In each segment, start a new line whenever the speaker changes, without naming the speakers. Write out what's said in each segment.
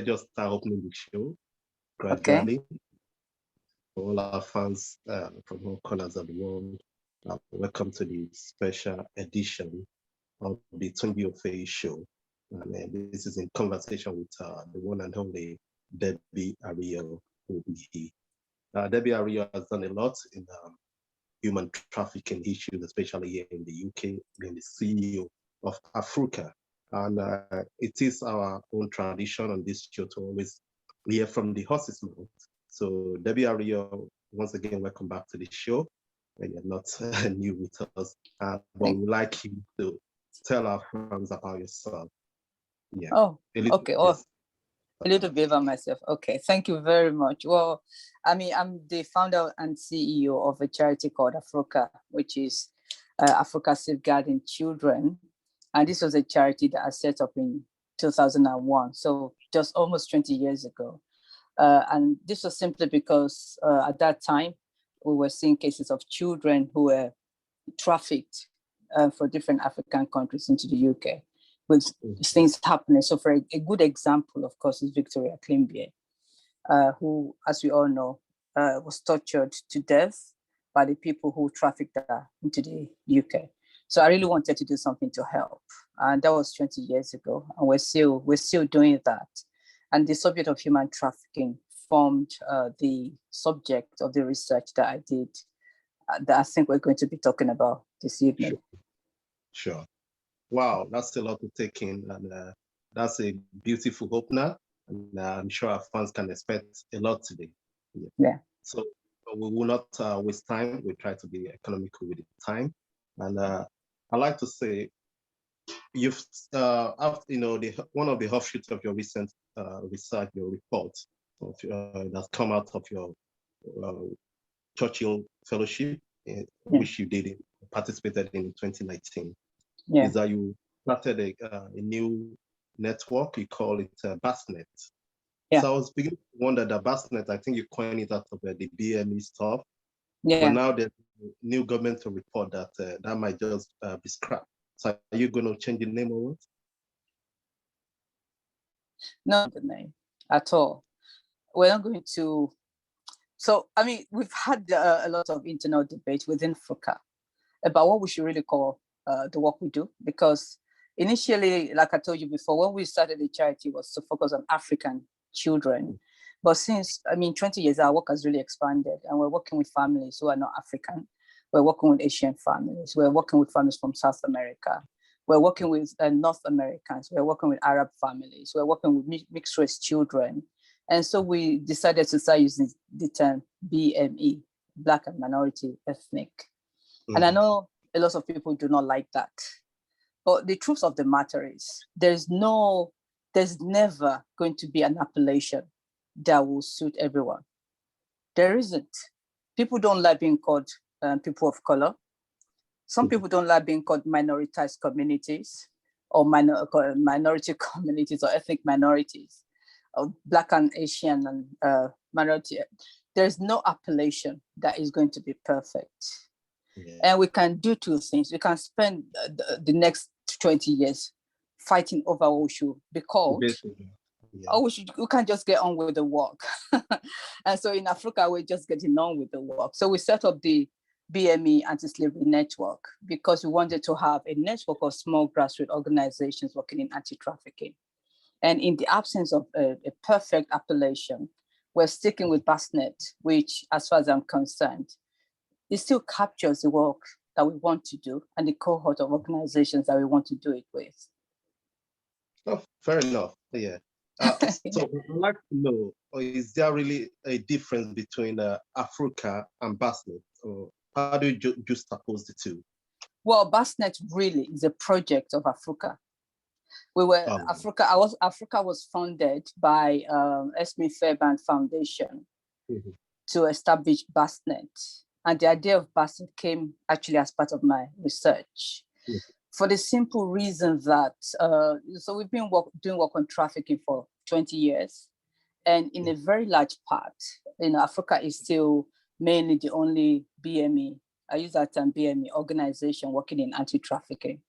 just start opening the show
Okay.
gradually. For all our fans from all corners of the world, welcome to the special edition of the Tunji Ofe show. And this is in conversation with the one and only Debbie Ariyo OBE. Debbie Ariyo has done a lot in human trafficking issues, especially here in the UK, being the CEO of AFRUCA. And it is our own tradition on this show to always hear from the horse's mouth. So Debbie Ariyo, once again, welcome back to the show. You're not new with us, but we'd like you to tell our friends about yourself. Yeah.
Oh, okay. Oh, a little bit about myself. Okay, thank you very much. Well, I mean, I'm the founder and CEO of a charity called AFRUCA, which is Africa Safeguarding Children. And this was a charity that I set up in 2001, so just almost 20 years ago. And this was simply because at that time, we were seeing cases of children who were trafficked for different African countries into the UK, with things happening. So for a good example, of course, is Victoria Klimbie, who, as we all know, was tortured to death by the people who trafficked her into the UK. So I really wanted to do something to help. And that was 20 years ago. And we're still doing that. And the subject of human trafficking formed the subject of the research that I did that I think we're going to be talking about this evening.
Sure. Wow, that's a lot to take in. And that's a beautiful opener. And I'm sure our fans can expect a lot today.
Yeah.
So we will not waste time. We try to be economical with the time. And I like to say, you've, one of the offshoots of your recent research, your report, that's come out of your Churchill Fellowship, which you participated in 2019, is that you started a new network. You call it BASNet. Yeah. So I was beginning to wonder that BASNet, I think you coined it out of the BME stuff. Yeah. But now there's a new governmental report that that might just be scrapped. So are you going to change the name or what?
No, the name at all. We're not going to. So, I mean, we've had a lot of internal debate within AFRUCA about what we should really call the work we do. Because initially, like I told you before, when we started the charity, was to focus on African children. But since, 20 years, our work has really expanded, and we're working with families who are not African. We're working with Asian families. We're working with families from South America. We're working with North Americans. We're working with Arab families. We're working with mixed race children. And so we decided to start using the term BME, Black and Minority Ethnic. Mm-hmm. And I know a lot of people do not like that. But the truth of the matter is there's never going to be an appellation that will suit everyone. There isn't. People don't like being called people of color. Some people don't like being called minoritized communities or minority communities or ethnic minorities, or Black and Asian and minority. There's no appellation that is going to be perfect. Yeah. And we can do two things. We can spend the next 20 years fighting over what we should be called. Yeah. Or we can't just get on with the work. And so in AFRUCA, we're just getting on with the work. So we set up the BME Anti-Slavery Network because we wanted to have a network of small grassroots organizations working in anti-trafficking. And in the absence of a perfect appellation, we're sticking with BASNet, which, as far as I'm concerned, it still captures the work that we want to do and the cohort of organizations that we want to do it with.
Oh, fair enough. Yeah. So I'd like to know, is there really a difference between AFRUCA and BASNet? Or how do you juxtapose the two?
Well, BASNet really is a project of AFRUCA. AFRUCA was funded by Esme Fairbairn Foundation to establish BASNet. And the idea of BASNet came actually as part of my research. For the simple reason that, so we've been doing work on trafficking for 20 years. And in a very large part, AFRUCA is still mainly the only BME, I use that term BME, organization working in anti-trafficking.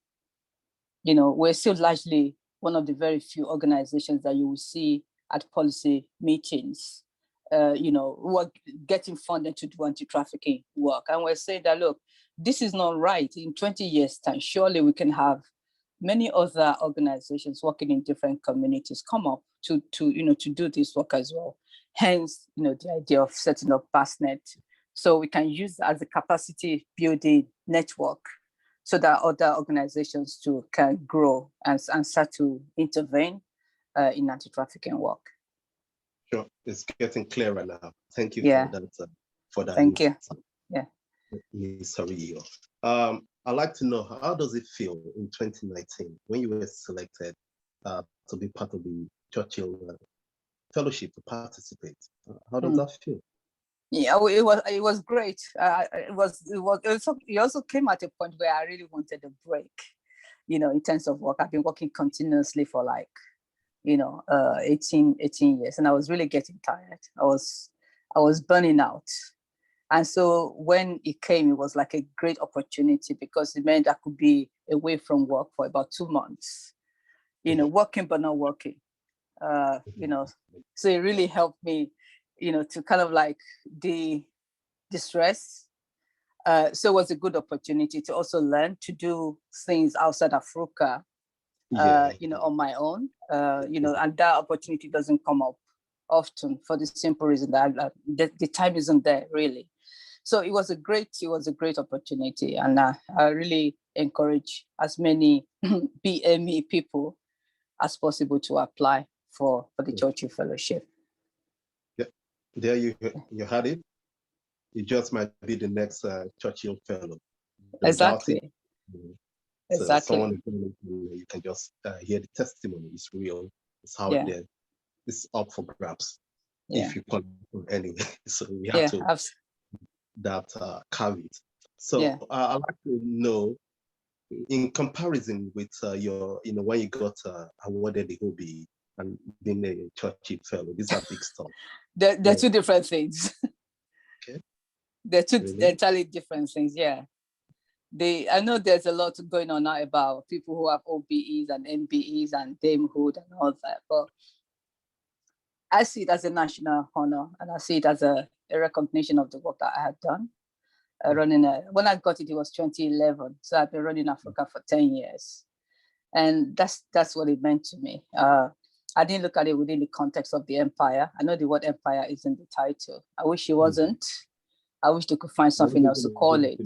We're still largely one of the very few organizations that you will see at policy meetings, who are getting funded to do anti-trafficking work. And we're saying that, look, this is not right. In 20 years' time, surely we can have many other organizations working in different communities come up to do this work as well. Hence, the idea of setting up BASNet, so we can use as a capacity building network so that other organizations too can grow and start to intervene in anti-trafficking work.
Sure, it's getting clearer now. Thank you for that.
Thank you. Yeah.
Ms. Ariyo. I'd like to know, how does it feel in 2019 when you were selected to be part of the Churchill Fellowship to participate? How does that feel?
Yeah, it was great. It also came at a point where I really wanted a break, in terms of work. I've been working continuously for 18 years, and I was really getting tired. I was burning out. And so when it came, it was like a great opportunity because it meant I could be away from work for about 2 months, working but not working, So it really helped me, to kind of de-stress. So it was a good opportunity to also learn to do things outside AFRUCA, on my own, and that opportunity doesn't come up often for the simple reason that the time isn't there really. So it was a great opportunity, and I really encourage as many BME people as possible to apply for the Churchill Fellowship.
Yeah, there you had it. You just might be the next Churchill Fellow.
Exactly.
So someone, you can just hear the testimony. It's real. It's out there. It's up for grabs if you call it anyway. So we have to that caveat. So I'd like to know, in comparison with your, when you got awarded the OBE and being a Churchill Fellow, these are big stuff.
They're two different things.
Okay.
They're two entirely different things. Yeah. I know there's a lot going on now about people who have OBEs and MBEs and damehood and all that, but I see it as a national honor, and I see it as a recognition of the work that I had done. When I got it, it was 2011, so I've been running AFRUCA for 10 years, and that's what it meant to me. I didn't look at it within the context of the empire. I know the word empire is in the title. I wish it wasn't. I wish they could find something else to call it.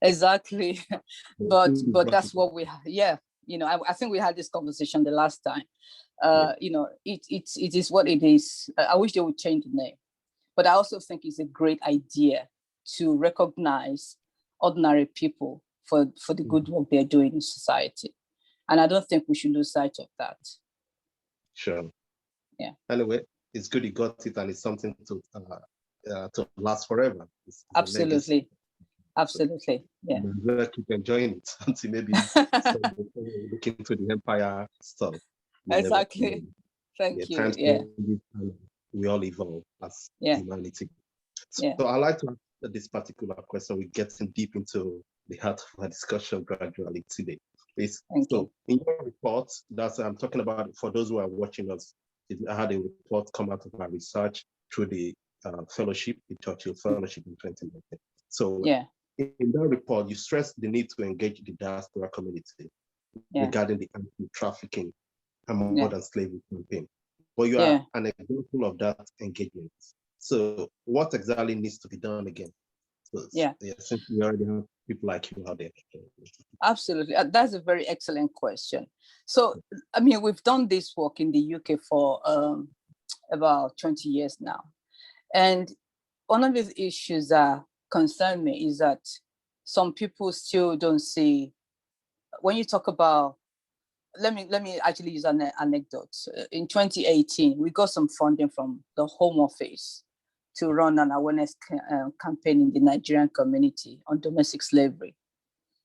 Exactly. but that's what we have. Yeah. I think we had this conversation the last time. It is what it is. I wish they would change the name. But I also think it's a great idea to recognize ordinary people for the good work they're doing in society. And I don't think we should lose sight of that.
Sure.
Yeah.
Anyway, it's good you got it, and it's something to last forever. It's
absolutely. Absolutely. Yeah.
We'll keep enjoying it until maybe look into the empire stuff.
Exactly. Thank you. Yeah.
We all evolve as humanity. So I like to ask this particular question. We're getting deep into the heart of our discussion gradually today. In your report, that's I'm talking about for those who are watching us, I had a report come out of our research through the fellowship, the Churchill Fellowship in 2019. So in that report, you stressed the need to engage the diaspora community regarding the anti-trafficking and modern slavery campaign. But you are an example of that engagement. So what exactly needs to be done again? So, since we already have people like you out there.
Absolutely. That's a very excellent question. So, I mean, we've done this work in the UK for about 20 years now. And one of the issues that concern me is that some people still don't see, when you talk about, let me actually use an anecdote. In 2018, we got some funding from the Home Office to run an awareness campaign in the Nigerian community on domestic slavery.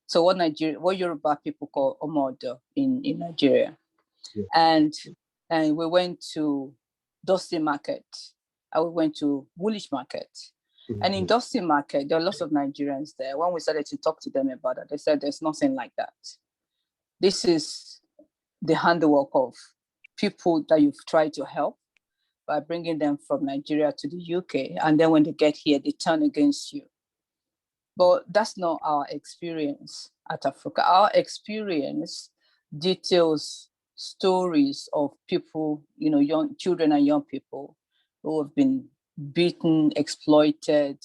So what Yoruba people call Omodo in Nigeria. And we went to Dusty Market, and we went to Woolwich Market. And in Dusty Market, there are lots of Nigerians there. When we started to talk to them about it, they said there's nothing like that. This is the handiwork of people that you've tried to help by bringing them from Nigeria to the UK. And then when they get here, they turn against you. But that's not our experience at AFRUCA. Our experience details stories of people, young children and young people who have been beaten, exploited,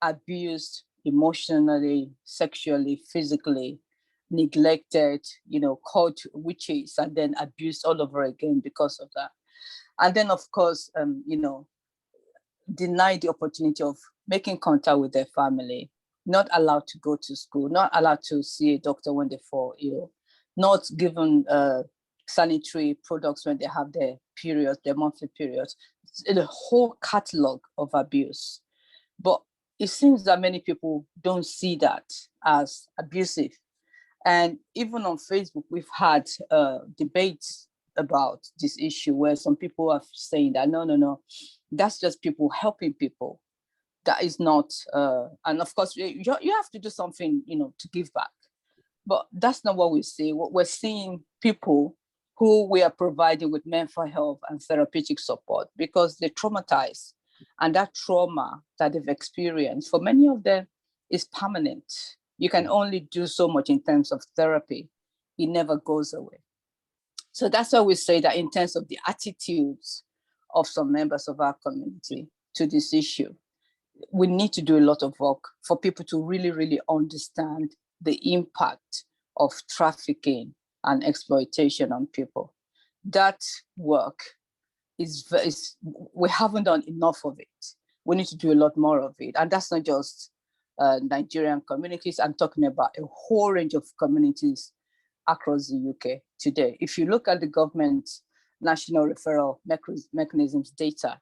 abused emotionally, sexually, physically, neglected, called witches, and then abused all over again because of that. And then, of course, denied the opportunity of making contact with their family, not allowed to go to school, not allowed to see a doctor when they fall ill, not given sanitary products when they have their periods, their monthly periods. It's a whole catalog of abuse. But it seems that many people don't see that as abusive. And even on Facebook, we've had debates about this issue where some people are saying that, no, that's just people helping people. That is not, and of course, you have to do something, to give back. But that's not what we see. What we're seeing people who we are providing with mental health and therapeutic support because they're traumatized. And that trauma that they've experienced, for many of them, is permanent. You can only do so much in terms of therapy. It never goes away. So that's why we say that in terms of the attitudes of some members of our community to this issue, we need to do a lot of work for people to really, really understand the impact of trafficking and exploitation on people. That work we haven't done enough of it. We need to do a lot more of it. And that's not just Nigerian communities. I'm talking about a whole range of communities across the UK today. If you look at the government's national referral mechanisms data,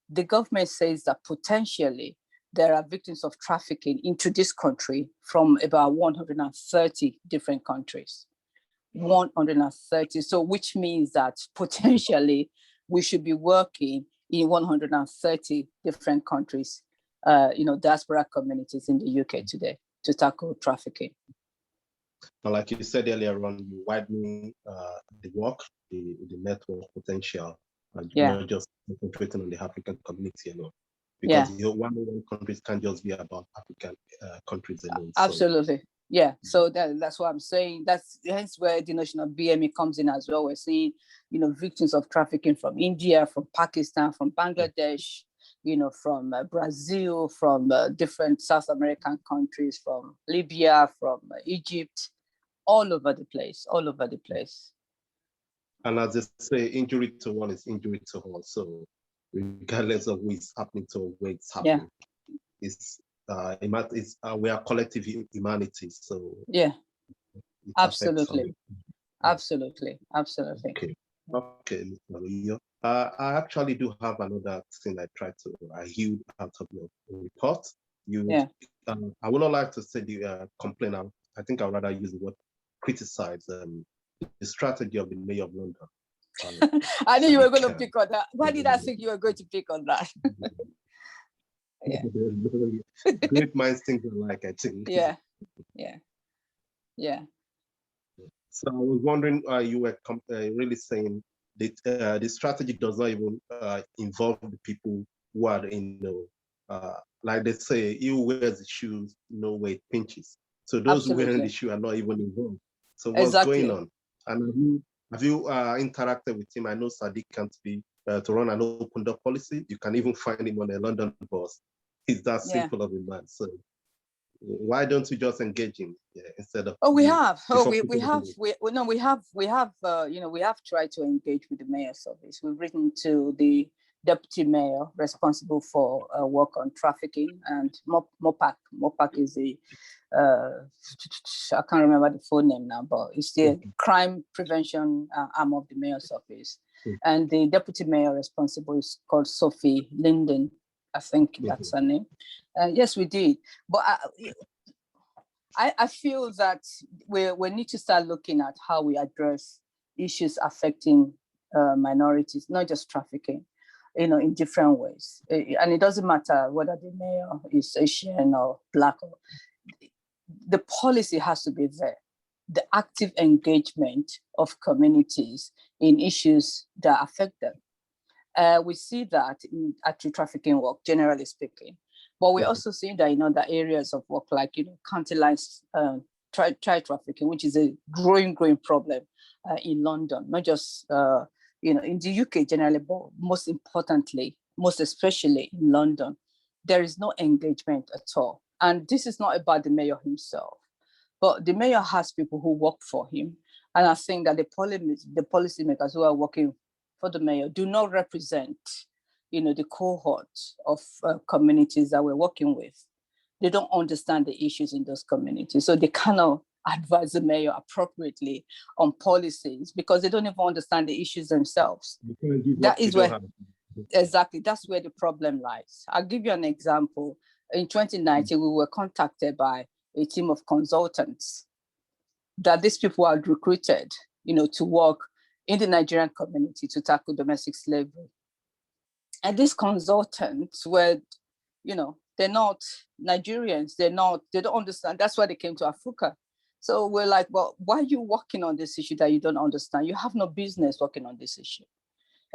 the government says that potentially there are victims of trafficking into this country from about 130 different countries. 130, so which means that potentially we should be working in 130 different countries, diaspora communities in the UK today to tackle trafficking.
And like you said earlier on, you widen the work, the network potential, and you're not just concentrating on the African community alone. Because your 101 countries can't just be about African countries alone.
Absolutely. So that's what I'm saying. That's hence where the notion of BME comes in as well. We're seeing, victims of trafficking from India, from Pakistan, from Bangladesh, from Brazil, from different South American countries, from Libya, from Egypt, all over the place.
And as they say, injury to one is injury to all. So regardless of who is happening to, where it's happening, we are collective humanity. So
absolutely.
Okay, Mr. Ariyo. I actually do have another thing I healed out of your report. I would not like to say the complaint. I think I'd rather use the word criticize the strategy of the Mayor of London.
I knew you were going to pick on that. Why did I think you were going to pick on that?
Great minds think alike, I think.
Yeah.
So I was wondering, you were really saying that the strategy does not even involve the people who are, like they say, he who wears the shoes know where it pinches. So those who wearing the shoe are not even involved. So what's going on? And have you interacted with him? I know Sadiq can't be to run an open door policy. You can even find him on a London bus. He's that simple of a man. So why don't we just engage him instead of?
We have tried to engage with the mayor's office. We've written to the deputy mayor responsible for work on trafficking, and MOPAC. MOPAC is the I can't remember the full name now, but it's the crime prevention arm of the mayor's office. And the deputy mayor responsible is called Sophie Linden. I think that's her name. Yes, we did. But I feel that we need to start looking at how we address issues affecting minorities, not just trafficking, in different ways. And it doesn't matter whether the mayor is Asian or Black. The policy has to be there. The active engagement of communities in issues that affect them. We see that in anti-trafficking work, generally speaking, but we also see that in other areas of work, like county lines child trafficking, which is a growing problem in London, not just in the UK generally, but most importantly, most especially in London, there is no engagement at all. And this is not about the mayor himself, but the mayor has people who work for him. And I think that the policymakers who are working for the mayor do not represent, the cohort of communities that we're working with. They don't understand the issues in those communities. So they cannot advise the mayor appropriately on policies because they don't even understand the issues themselves. That is where, exactly, that's where the problem lies. I'll give you an example. In 2019, we were contacted by a team of consultants that these people had recruited, to work in the Nigerian community to tackle domestic slavery. And these consultants were, they're not Nigerians. They don't understand. That's why they came to AFRUCA. So we're like, well, why are you working on this issue that you don't understand? You have no business working on this issue.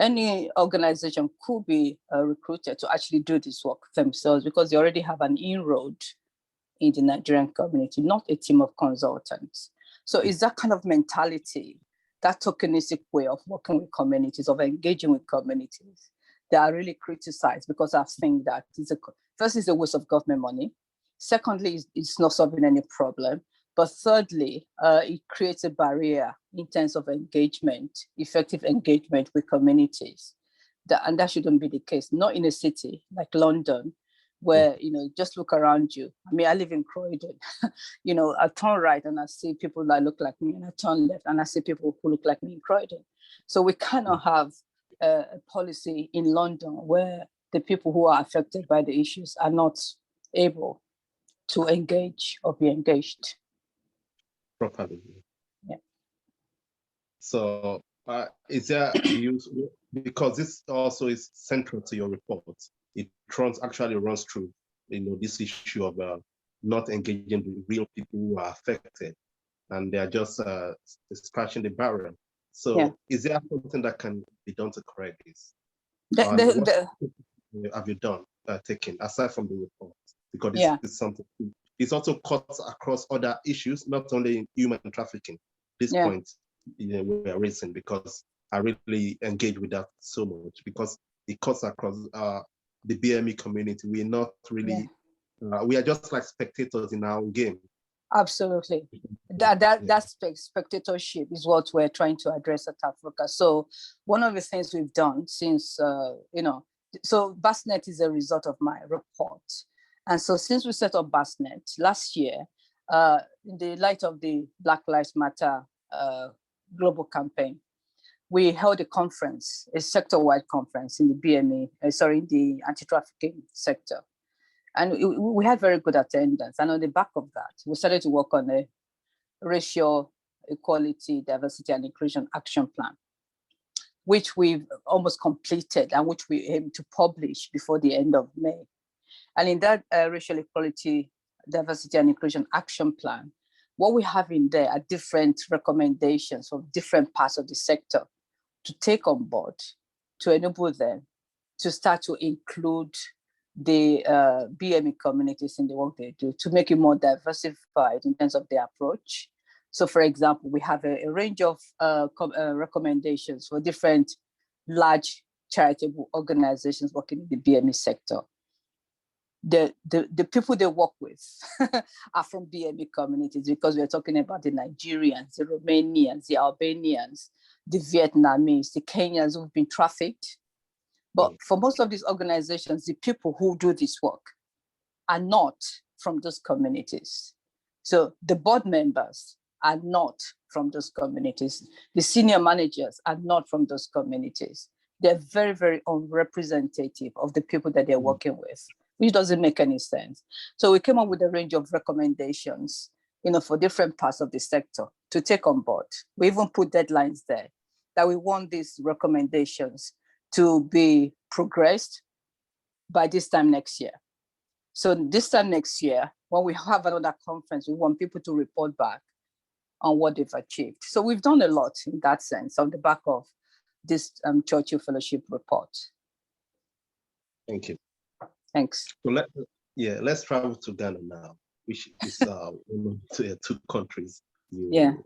Any organization could be recruited to actually do this work themselves because they already have an inroad in the Nigerian community, not a team of consultants. So it's that kind of mentality, that tokenistic way of working with communities, of engaging with communities, that are really criticized because I think that first, it's a waste of government money. Secondly, it's not solving any problem. But thirdly, it creates a barrier in terms of engagement, effective engagement with communities. And that shouldn't be the case, not in a city like London, where, just look around you. I mean, I live in Croydon. I turn right and I see people that look like me, and I turn left and I see people who look like me in Croydon. So we cannot have a policy in London where the people who are affected by the issues are not able to engage or be engaged
properly.
Yeah.
So is there use, because this also is central to your report, it actually runs through this issue of not engaging with real people who are affected, and they are just scratching the barrel. So is there something that can be done to correct this? What have you done taken aside from the report? Because this is something. It's also cuts across other issues, not only in human trafficking. This point, we are raising because I really engage with that so much because it cuts across the BME community. We're not really, we are just like spectators in our own game.
Absolutely. That spectatorship is what we're trying to address at AFRUCA. So one of the things we've done since, so BASNet is a result of my report. And so since we set up BASNet last year, in the light of the Black Lives Matter global campaign, we held a conference, a sector-wide conference in the BME, in the anti-trafficking sector. And we had very good attendance. And on the back of that, we started to work on a racial equality, diversity, and inclusion action plan, which we've almost completed and which we aim to publish before the end of May. And in that racial equality, diversity, and inclusion action plan, what we have in there are different recommendations from different parts of the sector to take on board, to enable them to start to include the BME communities in the work they do, to make it more diversified in terms of their approach. So for example, we have a range of recommendations for different large charitable organizations working in the BME sector. The people they work with are from BME communities because we're talking about the Nigerians, the Romanians, the Albanians, the Vietnamese, the Kenyans who've been trafficked. But for most of these organizations, the people who do this work are not from those communities. So the board members are not from those communities. The senior managers are not from those communities. They're very, very unrepresentative of the people that they're working with, which doesn't make any sense. So we came up with a range of recommendations, for different parts of the sector to take on board. We even put deadlines there that we want these recommendations to be progressed by this time next year. So this time next year, when we have another conference, we want people to report back on what they've achieved. So we've done a lot in that sense on the back of this Churchill Fellowship report.
Thank you.
Thanks.
So let's travel to Ghana now, which is one of two countries you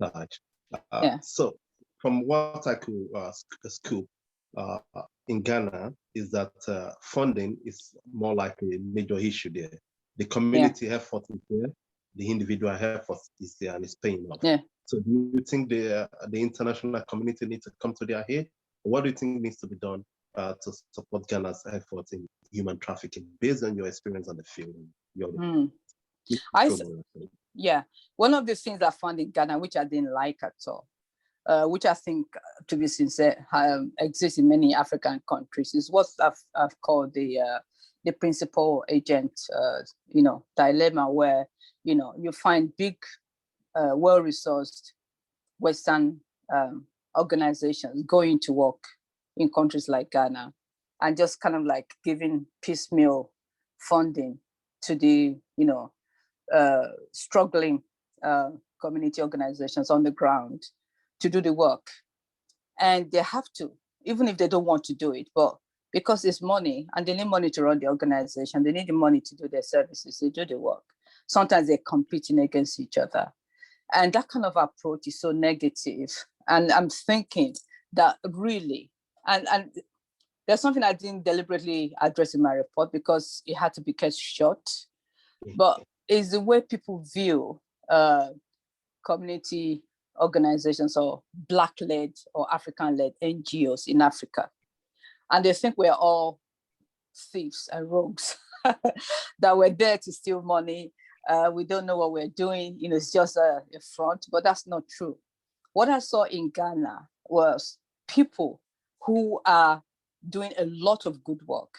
touch. So from what I could scoop in Ghana is that funding is more like a major issue there. The community effort is there, the individual effort is there, and it's paying off.
Yeah.
So do you think the international community needs to come to their aid? What do you think needs to be done to support Ghana's effort in human trafficking, based on your experience on the field?
One of the things I found in Ghana, which I didn't like at all, which I think, to be sincere, exists in many African countries, is what I've called the principal agent, dilemma, where you find big, well-resourced Western organizations going to work in countries like Ghana and just kind of like giving piecemeal funding to the struggling community organizations on the ground to do the work. And they have to, even if they don't want to do it, but because it's money and they need money to run the organization, they need the money to do their services, they do the work. Sometimes they're competing against each other. And that kind of approach is so negative. And I'm thinking that really, and there's something I didn't deliberately address in my report because it had to be kept short, but it's the way people view community organizations or Black-led or African-led NGOs in Africa. And they think we're all thieves and rogues, that we're there to steal money. We don't know what we're doing. It's just a front, but that's not true. What I saw in Ghana was people who are doing a lot of good work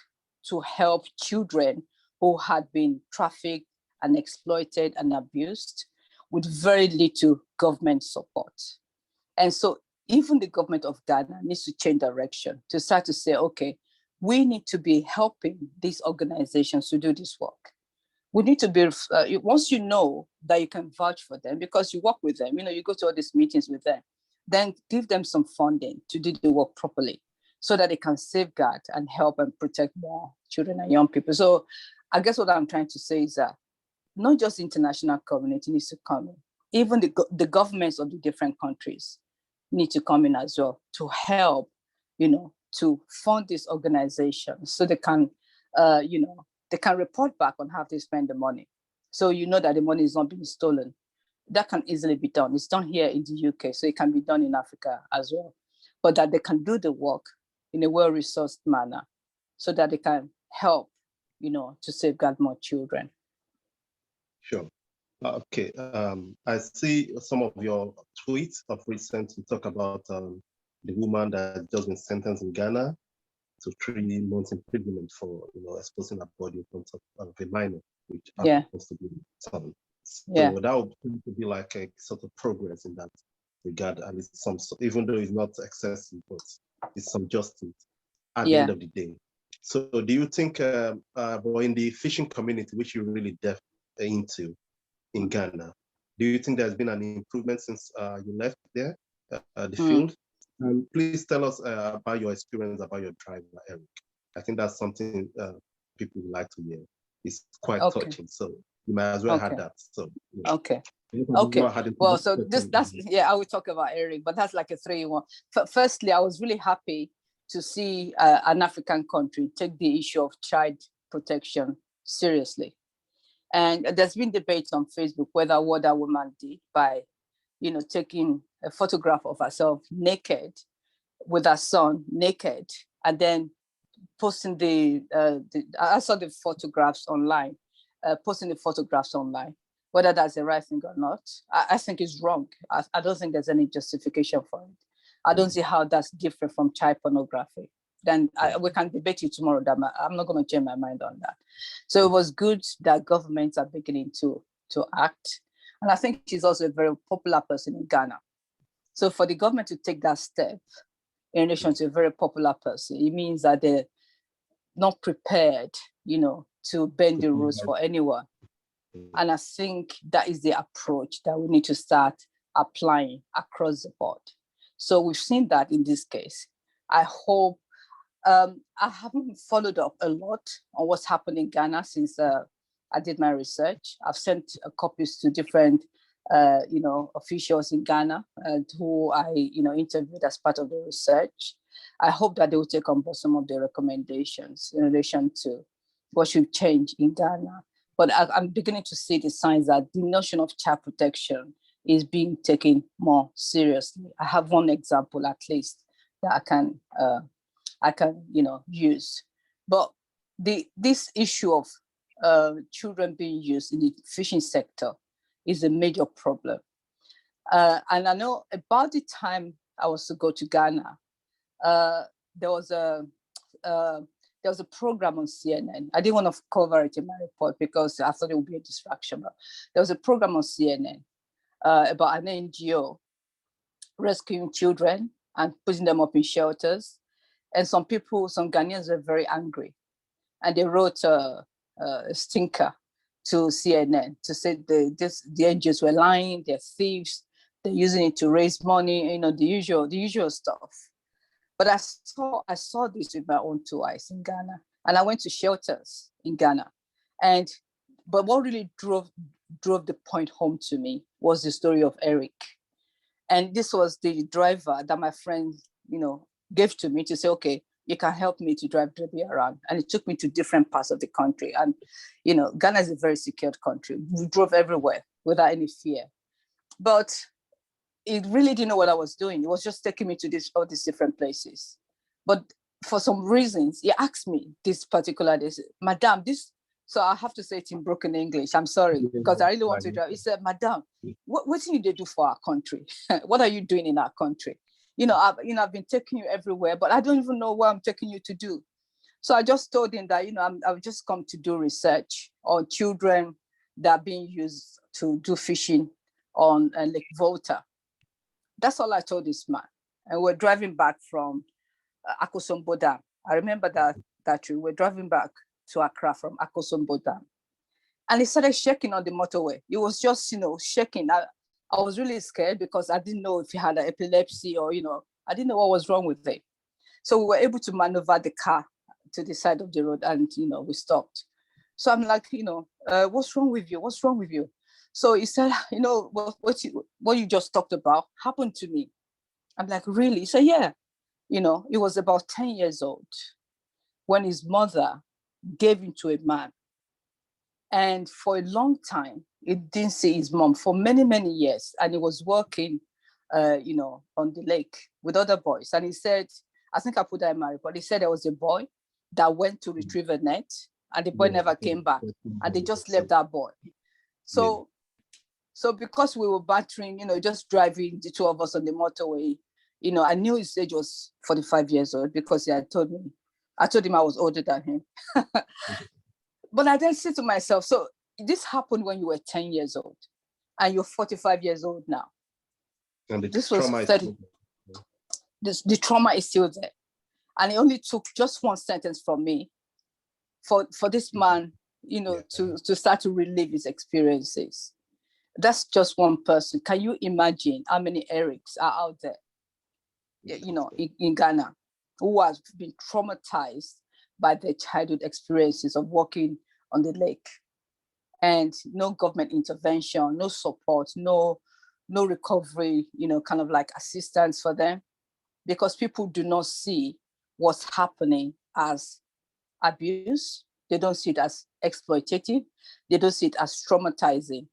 to help children who had been trafficked and exploited and abused with very little government support. And so even the government of Ghana needs to change direction to start to say, okay, we need to be helping these organizations to do this work. We need to be, once you know that you can vouch for them because you work with them, you go to all these meetings with them, then give them some funding to do the work properly so that they can safeguard and help and protect more children and young people. So I guess what I'm trying to say is that not just the international community needs to come in, even the governments of the different countries need to come in as well to help, to fund these organizations so they can, they can report back on how they spend the money. So that the money is not being stolen. That can easily be done. It's done here in the UK, so it can be done in Africa as well. But that they can do the work in a well-resourced manner so that they can help, to safeguard more children.
Sure. Okay. I see some of your tweets of recent. You talk about the woman that has just been sentenced in Ghana to 3 months imprisonment for exposing her body in front of a minor, which happens to be son. So that would seem to be like a sort of progress in that regard, and it's some, even though it's not excessive, but it's some justice at the end of the day. So do you think, well, in the fishing community, which you really delve into in Ghana, do you think there's been an improvement since you left there, the field? And please tell us about your experience, about your driver, Eric. I think that's something people would like to hear. It's quite touching, so you might as well have that. So
okay. Well, so that's I will talk about Eric, but that's like a 3-in-1. Firstly, I was really happy to see an African country take the issue of child protection seriously. And there's been debates on Facebook whether what that woman did by, taking a photograph of herself naked with her son naked and then posting I saw the photographs online, whether that's the right thing or not. I think it's wrong. I don't think there's any justification for it. I don't see how that's different from child pornography. Then we can debate it tomorrow. I'm not going to change my mind on that. So it was good that governments are beginning to act. And I think she's also a very popular person in Ghana. So for the government to take that step in relation to a very popular person, it means that they're not prepared, to bend the rules for anyone. And I think that is the approach that we need to start applying across the board. So we've seen that in this case. I hope, I haven't followed up a lot on what's happened in Ghana since I did my research. I've sent copies to different officials in Ghana who I interviewed as part of the research. I hope that they will take on board some of the recommendations in relation to what should change in Ghana. But I'm beginning to see the signs that the notion of child protection is being taken more seriously. I have one example at least that I can use. But this issue of children being used in the fishing sector is a major problem. And I know about the time I was to go to Ghana, there was a program on CNN. I didn't want to cover it in my report because I thought it would be a distraction, but there was a program on CNN about an NGO rescuing children and putting them up in shelters. And some Ghanaians were very angry. And they wrote a stinker to CNN to say the NGOs were lying, they're thieves, they're using it to raise money, the usual stuff. But I saw this with my own two eyes in Ghana, and I went to shelters in Ghana. But what really drove the point home to me was the story of Eric. And this was the driver that my friend, gave to me to say, okay, you can help me to drive Debbie around. And it took me to different parts of the country. And, Ghana is a very secured country. We drove everywhere without any fear. But it really didn't know what I was doing. It was just taking me to all these different places. But for some reasons, he asked me this particular day, Madam, so I have to say it in broken English. I'm sorry, because I really want to drive. He said, Madam, what do you do for our country? What are you doing in our country? I've been taking you everywhere, but I don't even know what I'm taking you to do. So I just told him that, I've just come to do research on children that are being used to do fishing on Lake Volta. That's all I told this man. And we're driving back from Akosombo Dam. I remember that trip. We're driving back to Accra from Akosombo Dam. And he started shaking on the motorway. He was just, shaking. I was really scared because I didn't know if he had epilepsy or, I didn't know what was wrong with him. So we were able to maneuver the car to the side of the road and, we stopped. So I'm like, what's wrong with you? What's wrong with you? So he said, what you just talked about happened to me. I'm like, really? He said, yeah. He was about 10 years old when his mother gave him to a man. And for a long time, he didn't see his mom for many, many years. And he was working, on the lake with other boys. And he said, I think I put that in my report. He said there was a boy that went to retrieve a net and the boy never came back. And they just left that boy. So because we were battering, just driving the two of us on the motorway, I knew his age was 45 years old because he had told me. I told him I was older than him. But I then said to myself, so this happened when you were 10 years old and you're 45 years old now.
And
this was 30. The trauma is still there. And it only took just one sentence from me for this man, to start to relive his experiences. That's just one person. Can you imagine how many Erics are out there, in Ghana, who has been traumatized by their childhood experiences of walking on the lake, and no government intervention, no support, no recovery, kind of like assistance for them, because people do not see what's happening as abuse. They don't see it as exploitative. They don't see it as traumatizing,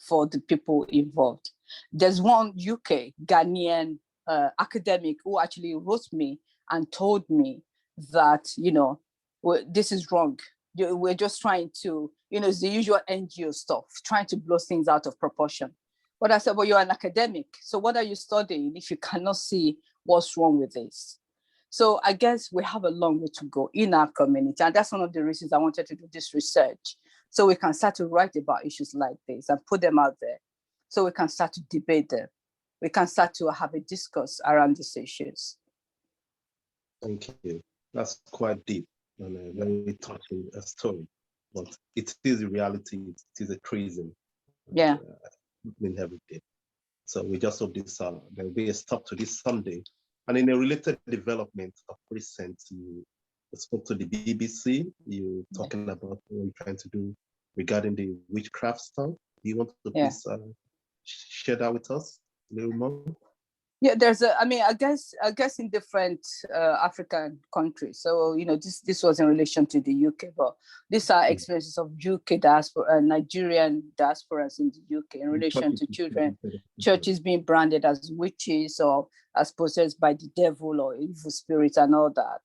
for the people involved. There's one UK Ghanaian academic who actually wrote me and told me that, this is wrong. We're just trying to, it's the usual NGO stuff, trying to blow things out of proportion. But I said, well, you're an academic. So what are you studying if you cannot see what's wrong with this? So I guess we have a long way to go in our community. And that's one of the reasons I wanted to do this research. So we can start to write about issues like this and put them out there. So we can start to debate them. We can start to have a discourse around these issues.
Thank you. That's quite deep and a very touching story. but it is a reality. It is a treason.
Yeah.
Happening every day. So we just hope this there will be a stop to this someday. And in a related development of recent, you spoke to the BBC. You talking about what you're trying to do regarding the witchcraft stuff. Do you want to please share that with us a little more?
Yeah, I guess in different African countries. So, this was in relation to the UK, but these are experiences of UK diaspora, Nigerian diasporas in the UK in relation to children, churches being branded as witches or as possessed by the devil or evil spirits and all that.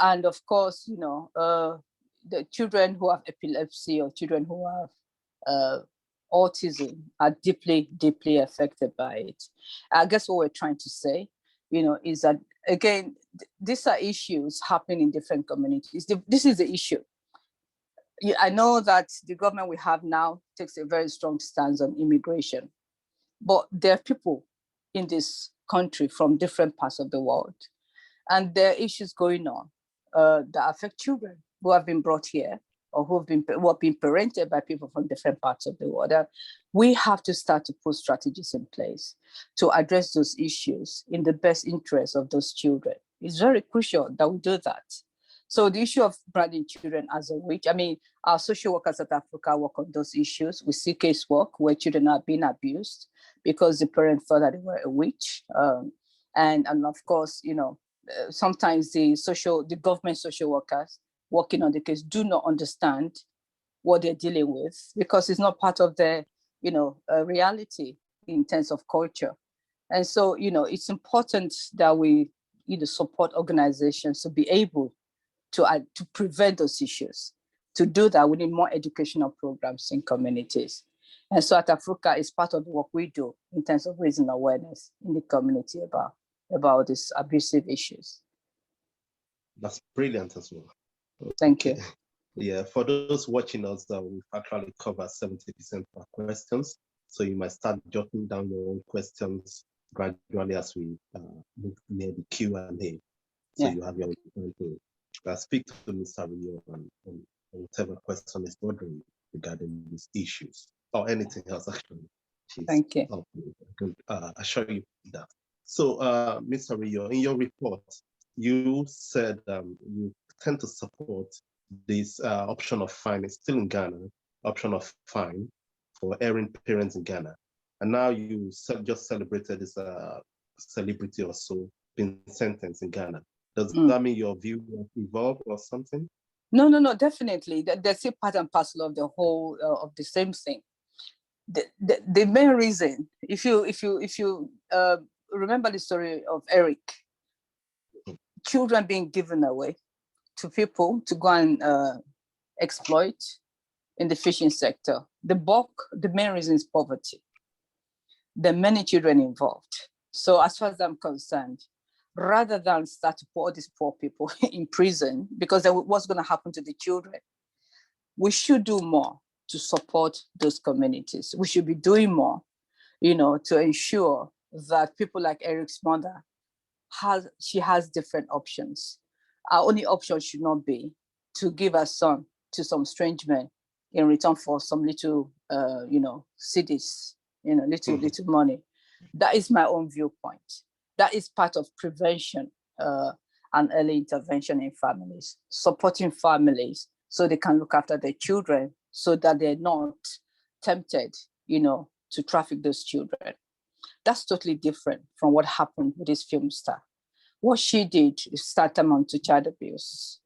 And of course, the children who have epilepsy or children who have autism are deeply, deeply affected by it. I guess what we're trying to say, is that, again, these are issues happening in different communities. This is the issue. I know that the government we have now takes a very strong stance on immigration, but there are people in this country from different parts of the world, and there are issues going on that affect children who have been brought here or who have been parented by people from different parts of the world. And we have to start to put strategies in place to address those issues in the best interest of those children. It's very crucial that we do that. So the issue of branding children as a witch, our social workers at AFRUCA work on those issues. We see case work where children are being abused because the parent thought that they were a witch. And of course, sometimes the government social workers working on the case do not understand what they're dealing with because it's not part of their, reality in terms of culture. And so, it's important that we, support organizations to be able to prevent those issues. To do that, we need more educational programs in communities. And so at AFRUCA, it's part of the work we do in terms of raising awareness in the community about these abusive issues.
That's brilliant as well.
Thank you.
Yeah, for those watching us, we've actually covered 70% of our questions. So you might start jotting down your own questions gradually as we move near the Q&A. So you have your own to speak to Mr. Ariyo on whatever question is bothering you regarding these issues or anything else actually.
Thank you.
I can assure you that. So, Mr. Ariyo, in your report, you said you tend to support this option of fine. It's still in Ghana, option of fine for erring parents in Ghana. And now you just celebrated this celebrity or so being sentenced in Ghana. Does that mean your view will evolve or something? No,
definitely. That's a part and parcel of the whole of the same thing. The main reason, if you remember the story of Eric, children being given away to people to go and exploit in the fishing sector. The main reason is poverty. There are many children involved. So as far as I'm concerned, rather than start to put all these poor people in prison, because then what's going to happen to the children? We should do more to support those communities. We should be doing more, to ensure that people like Eric's mother has different options. Our only option should not be to give our son to some strange men in return for some little, cedis, little money. That is my own viewpoint. That is part of prevention and early intervention in families, supporting families so they can look after their children so that they're not tempted, to traffic those children. That's totally different from what happened with this film star. What she did is start amount to child abuse.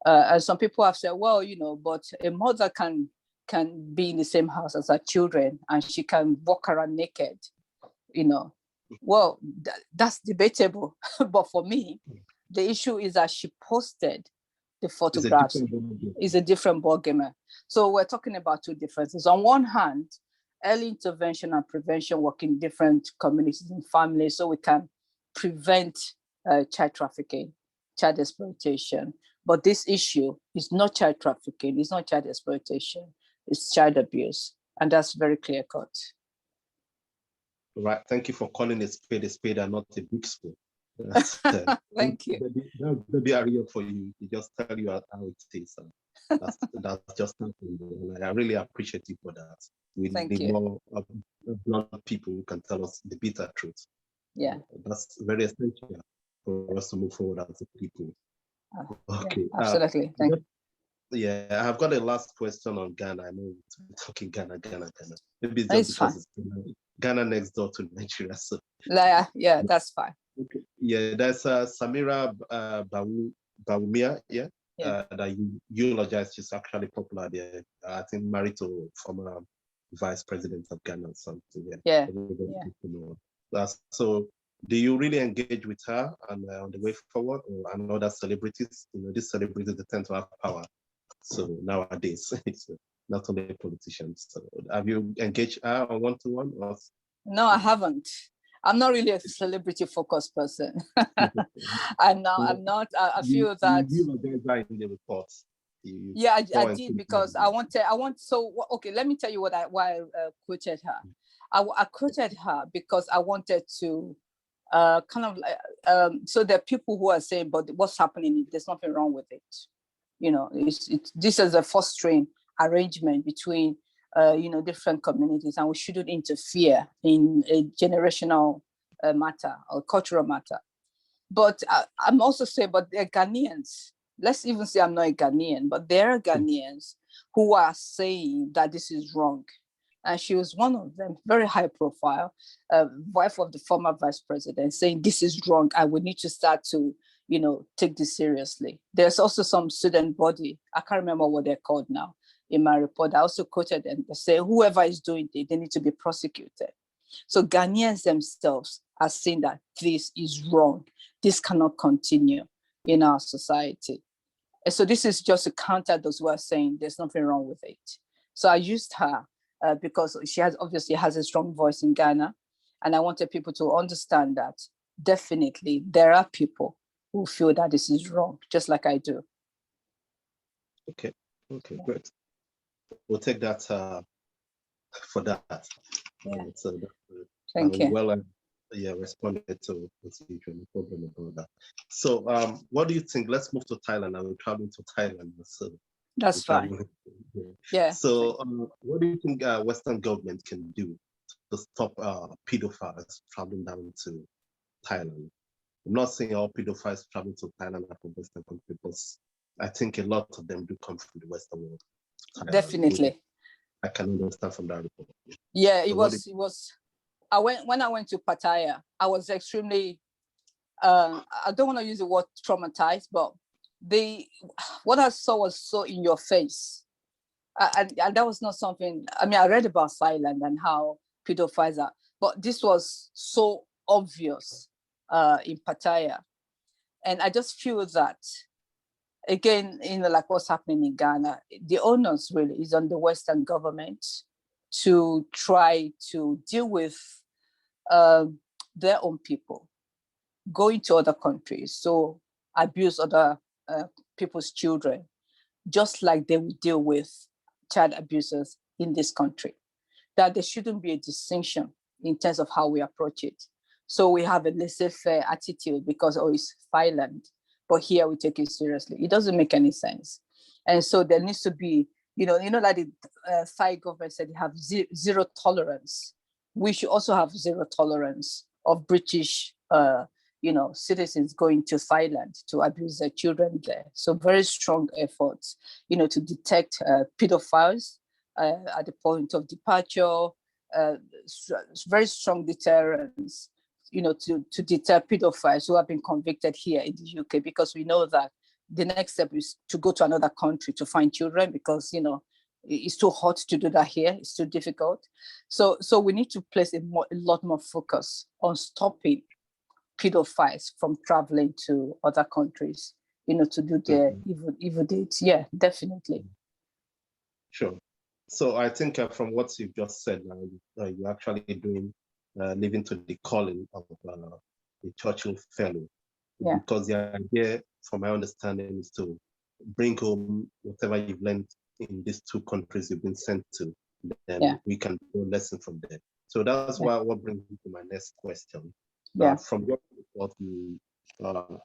And some people have said, well, but a mother can be in the same house as her children and she can walk around naked, Well, that's debatable. But for me, the issue is that she posted the photographs. It's a different ballgame. So we're talking about two differences. On one hand, early intervention and prevention work in different communities and families so we can prevent child trafficking, child exploitation. But this issue is not child trafficking, it's not child exploitation, it's child abuse. And that's very clear cut.
Right. Thank you for calling a spade and not a big spoon.
Thank you.
Debbie Ariyo for you. He just tell you how it is. That's just something. And I really appreciate you for that. We need more blunt people who can tell us the bitter truth.
Yeah.
That's very essential for us to move forward as a people. Okay.
Yeah, absolutely. Thank you.
Yeah, I've got a last question on Ghana. I know we're talking Ghana. Maybe it's just because it's Ghana next door to Nigeria. So
yeah, that's fine.
Okay. Yeah, that's Samira Bawumia, that you eulogized. She's actually popular there. I think married to former vice president of Ghana or something.
Yeah.
So do you really engage with her and on the way forward, or and other celebrities? You know, these celebrities, they tend to have power. So nowadays, it's not only politicians. So have you engaged her on one-to-one?
No, I haven't. I'm not really a celebrity-focused person. I'm not. I feel that.
You were in the reports.
Yeah, I did because I want. So okay, let me tell you why I quoted her. I quoted her because I wanted to kind of like so there are people who are saying, but what's happening? There's nothing wrong with it. You know, this is a fostering arrangement between different communities, and we shouldn't interfere in a generational matter or cultural matter. But I'm also saying, but they're Ghanaians. Let's even say I'm not a Ghanaian, but there are Ghanaians who are saying that this is wrong. And she was one of them, very high profile, wife of the former vice president, saying this is wrong and we need to start to, take this seriously. There's also some student body, I can't remember what they're called now, in my report. I also quoted them, they say whoever is doing it, they need to be prosecuted. So Ghanaians themselves are saying that this is wrong. This cannot continue in our society. And so this is just to counter those who are saying there's nothing wrong with it. So I used her because she obviously has a strong voice in Ghana. And I wanted people to understand that definitely there are people who feel that this is wrong, just like I do.
Okay, great. We'll take that for that.
Yeah.
So
thank you.
Well, responded to no problem about that. So what do you think? Let's move to Thailand. I will travel to Thailand. So
that's fine. Yeah.
So what do you think Western government can do to stop pedophiles traveling down to Thailand? I'm not saying all pedophiles traveling to Thailand are from Western countries, but I think a lot of them do come from the Western world.
Definitely.
I can understand from that report.
Yeah, it was. When I went to Pattaya, I was extremely. I don't want to use the word traumatized, but what I saw was so in your face, and that was not something. I mean, I read about Thailand and how pedophiles are, but this was so obvious in Pattaya, and I just feel that. Again, like what's happening in Ghana, the onus really is on the Western government to try to deal with their own people, going to other countries, so abuse other people's children, just like they would deal with child abusers in this country. That there shouldn't be a distinction in terms of how we approach it. So we have a laissez-faire attitude because, it's violent. But here we take it seriously. It doesn't make any sense. And so there needs to be, like the Thai government said, they have zero tolerance. We should also have zero tolerance of British, citizens going to Thailand to abuse their children there. So very strong efforts, to detect pedophiles at the point of departure, very strong deterrence, to deter pedophiles who have been convicted here in the UK, because we know that the next step is to go to another country to find children because, it's too hot to do that here. It's too difficult. So we need to place a lot more focus on stopping pedophiles from traveling to other countries, to do their evil deeds. Yeah, definitely.
Sure. So I think from what you've just said, you're actually living to the calling of the Churchill Fellow.
Yeah.
Because the idea, from my understanding, is to bring home whatever you've learned in these two countries you've been sent to. Then we can do a lesson from there. So that's what brings me to my next question.
Yeah.
From your report, you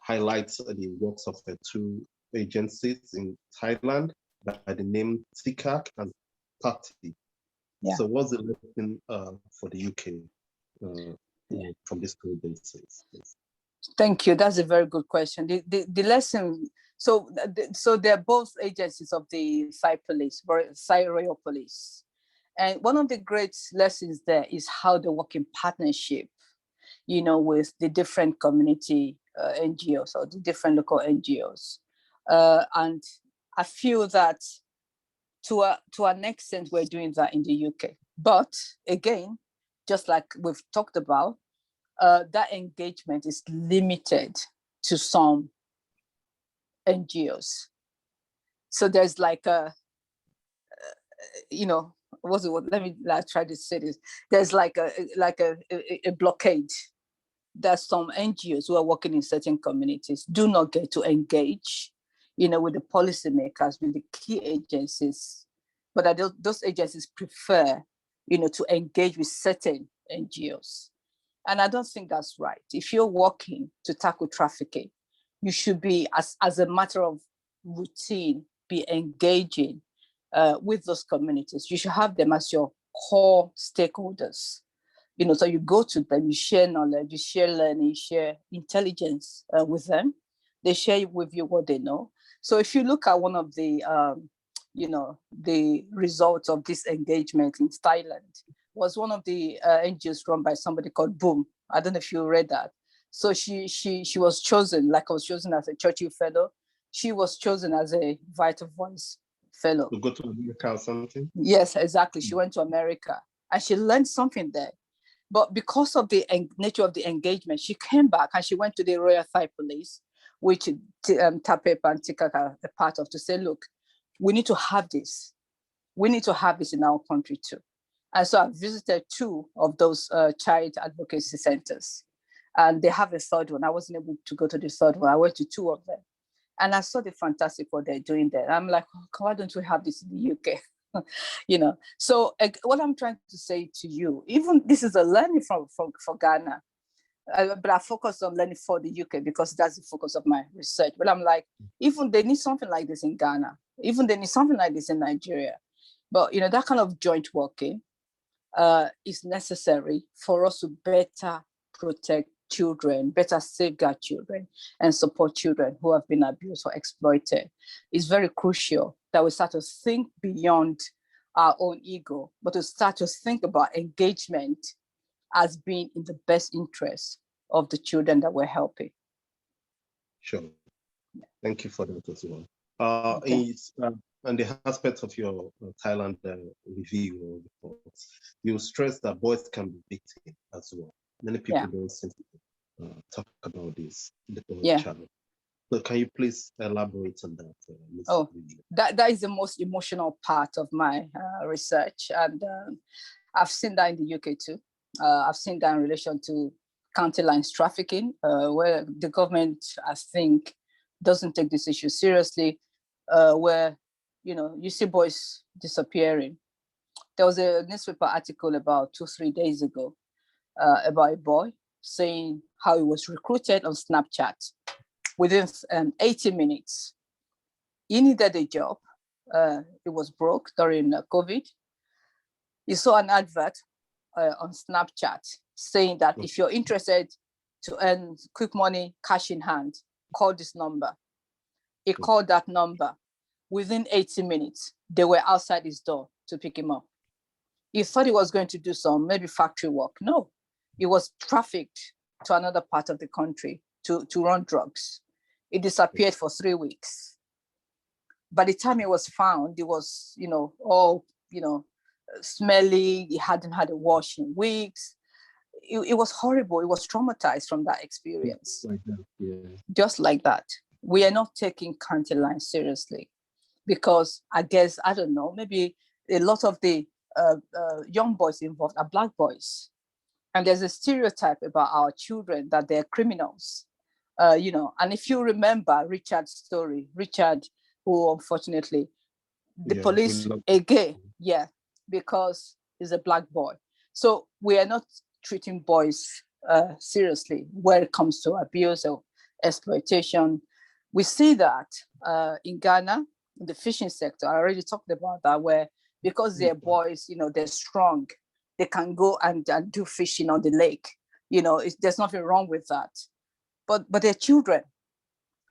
highlights the works of the two agencies in Thailand by the name TICAC and TATI.
Yeah.
So what's the lesson for the UK from these two agencies?
Thank you. That's a very good question. The lesson, so they're both agencies of the Thai police, Thai Royal Police. And one of the great lessons there is how they work in partnership, with the different community NGOs or the different local NGOs. And I feel that to an extent, we're doing that in the UK. But again, just like we've talked about, that engagement is limited to some NGOs. So there's like let me try to say this. There's like a blockade that some NGOs who are working in certain communities do not get to engage, with the policymakers, with the key agencies, but that those agencies prefer, to engage with certain NGOs. And I don't think that's right. If you're working to tackle trafficking, you should be, as a matter of routine, be engaging with those communities. You should have them as your core stakeholders. So you go to them, you share knowledge, you share learning, you share intelligence with them. They share with you what they know. So if you look at one of the, the results of this engagement in Thailand, was one of the NGOs run by somebody called Boom. I don't know if you read that. So she was chosen, like I was chosen as a Churchill Fellow. She was chosen as a Vital Voice Fellow.
To go to America or something?
Yes, exactly. She went to America and she learned something there. But because of the nature of the engagement, she came back and she went to the Royal Thai Police, which TAPEP and TICAC are a part of, to say, look, we need to have this. We need to have this in our country too. And so I visited two of those child advocacy centers. And they have a third one. I wasn't able to go to the third one. I went to two of them. And I saw the fantastic what they're doing there. I'm like, why don't we have this in the UK? So what I'm trying to say to you, even this is a learning for Ghana, but I focus on learning for the UK because that's the focus of my research. But I'm like, even they need something like this in Ghana, even they need something like this in Nigeria. But that kind of joint working is necessary for us to better protect children, better safeguard children, and support children who have been abused or exploited. It's very crucial that we start to think beyond our own ego, but to start to think about engagement as being in the best interest of the children that we're helping.
Sure. Thank you for that as well. Okay. On the aspect of your Thailand review or reports, you stress that boys can be victims as well. Many people don't seem to talk about this, the boy child. So can you please elaborate on that?
That is the most emotional part of my research. And I've seen that in the UK too. I've seen that in relation to county lines trafficking, where the government, I think, doesn't take this issue seriously, where, you see boys disappearing. There was a newspaper article about 2-3 days ago about a boy saying how he was recruited on Snapchat. Within 80 minutes, he needed a job. It was broke during COVID. He saw an advert on Snapchat saying that if you're interested to earn quick money, cash in hand, call this number. He called that number. Within 80 minutes, they were outside his door to pick him up. He thought he was going to do some maybe factory work. No, he was trafficked to another part of the country to run drugs. He disappeared for 3 weeks. By the time he was found, he was, all, smelly. He hadn't had a wash in weeks. It was horrible. He was traumatized from that experience.
Like that, yeah.
Just like that. We are not taking county lines seriously because I guess, I don't know, maybe a lot of the young boys involved are Black boys. And there's a stereotype about our children that they're criminals. And if you remember Richard's story, Richard, who unfortunately, the police again, because he's a Black boy. So we are not treating boys seriously when it comes to abuse or exploitation. We see that in Ghana, in the fishing sector. I already talked about that, where because they're boys, they're strong, they can go and do fishing on the lake. There's nothing wrong with that. But they're children.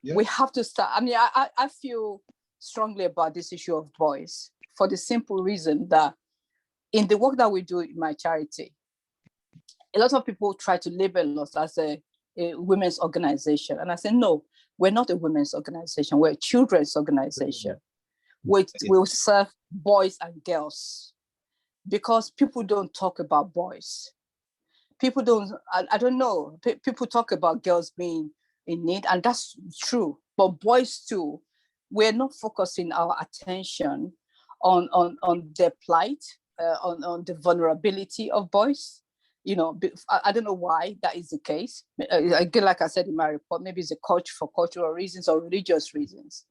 Yeah. We have to start. I mean, I feel strongly about this issue of boys for the simple reason that in the work that we do in my charity, a lot of people try to label us as a women's organization. And I say, no, we're not a women's organization. We're a children's organization. We serve boys and girls because people don't talk about boys. People don't, I don't know, people talk about girls being in need, and that's true. But boys too, we're not focusing our attention on their plight, on the vulnerability of boys. I don't know why that is the case. Again, like I said in my report, maybe it's for cultural reasons or religious reasons.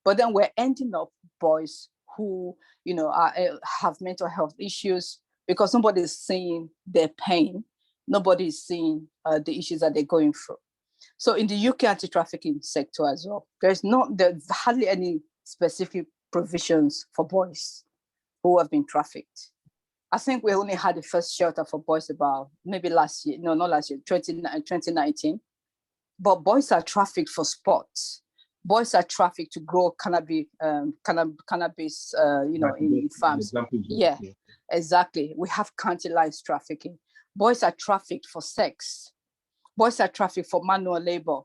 But then we're ending up boys who, have mental health issues because nobody is seeing their pain. Nobody is seeing the issues that they're going through. So in the UK anti-trafficking sector as well, there's hardly any specific provisions for boys who have been trafficked. I think we only had the first shelter for boys about maybe last year, no, not last year, 2019. But boys are trafficked for sports. Boys are trafficked to grow cannabis, in farms. Yeah, exactly. We have county-line trafficking. Boys are trafficked for sex. Boys are trafficked for manual labor.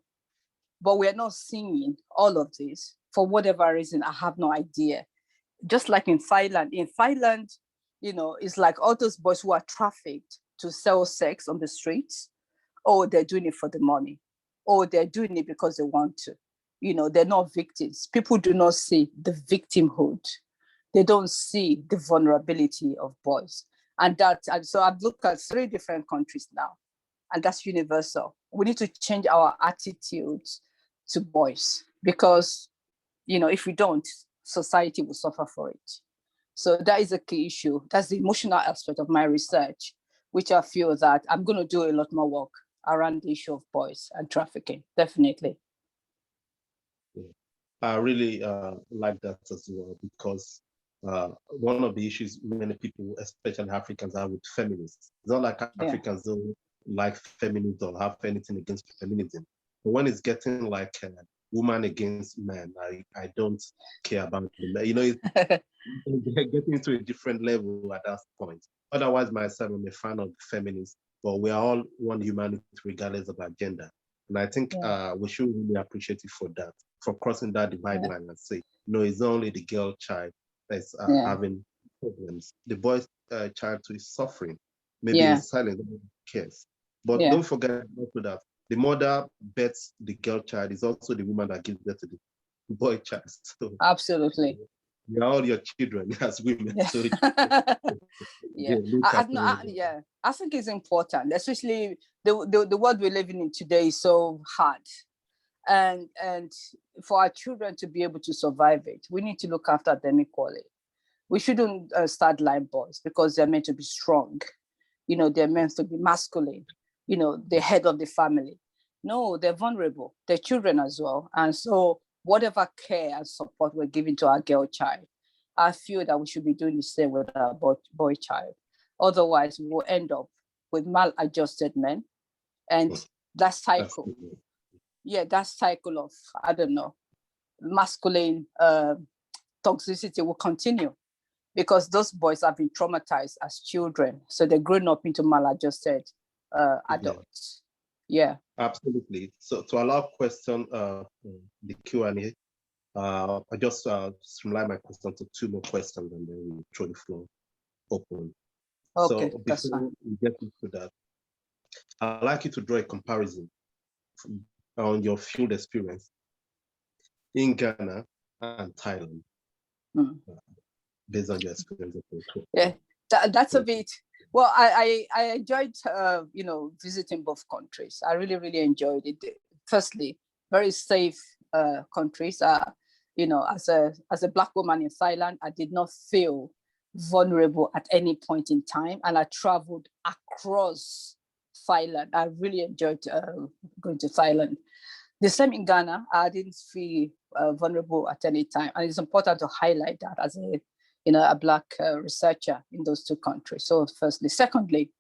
But we're not seeing all of this for whatever reason. I have no idea. Just like in Thailand. In Thailand, it's like all those boys who are trafficked to sell sex on the streets. Oh, they're doing it for the money. Or they're doing it because they want to. They're not victims. People do not see the victimhood. They don't see the vulnerability of boys. And so I've looked at 3 different countries now, and that's universal. We need to change our attitudes to boys because, if we don't, society will suffer for it. So that is a key issue. That's the emotional aspect of my research, which I feel that I'm going to do a lot more work around the issue of boys and trafficking, definitely.
I really like that as well, because one of the issues many people, especially Africans, have with feminists. It's not like Africans don't like feminism or have anything against feminism. But when it's getting like woman against man, I don't care about it. It's getting to a different level at that point. Otherwise, myself, I'm a fan of feminists, but we are all one humanity regardless of our gender. And I think we should really appreciate you for that, for crossing that divide line and say, no, it's not only the girl child that's having problems. The boy child too is suffering. Maybe he's silent, nobody cares. But don't forget also that the mother bets the girl child is also the woman that gives birth to the boy child. So
absolutely.
You're all your children as women.
Yeah.
So
I think it's important, especially the world we're living in today is so hard. And for our children to be able to survive it, we need to look after them equally. We shouldn't start like boys because they're meant to be strong. They're meant to be masculine, the head of the family. No, they're vulnerable. They're children as well. And so whatever care and support we're giving to our girl child, I feel that we should be doing the same with our boy child. Otherwise, we will end up with maladjusted men. And that cycle, that cycle of, I don't know, masculine toxicity will continue because those boys have been traumatized as children. So they're growing up into maladjusted adults. Yeah.
Absolutely. So to allow question, the Q&A, I just streamline my question to 2 more questions and then we'll throw the floor open.
Okay,
so before we get into that, I'd like you to draw a comparison on your field experience in Ghana and Thailand, based on your experience.
Yeah, that's a bit. Well, I enjoyed visiting both countries. I really, really enjoyed it. Firstly, very safe countries. As a Black woman in Thailand, I did not feel vulnerable at any point in time, and I traveled across Thailand. I really enjoyed going to Thailand. The same in Ghana, I didn't feel vulnerable at any time. And it's important to highlight that as a Black researcher in those two countries. So firstly. Secondly,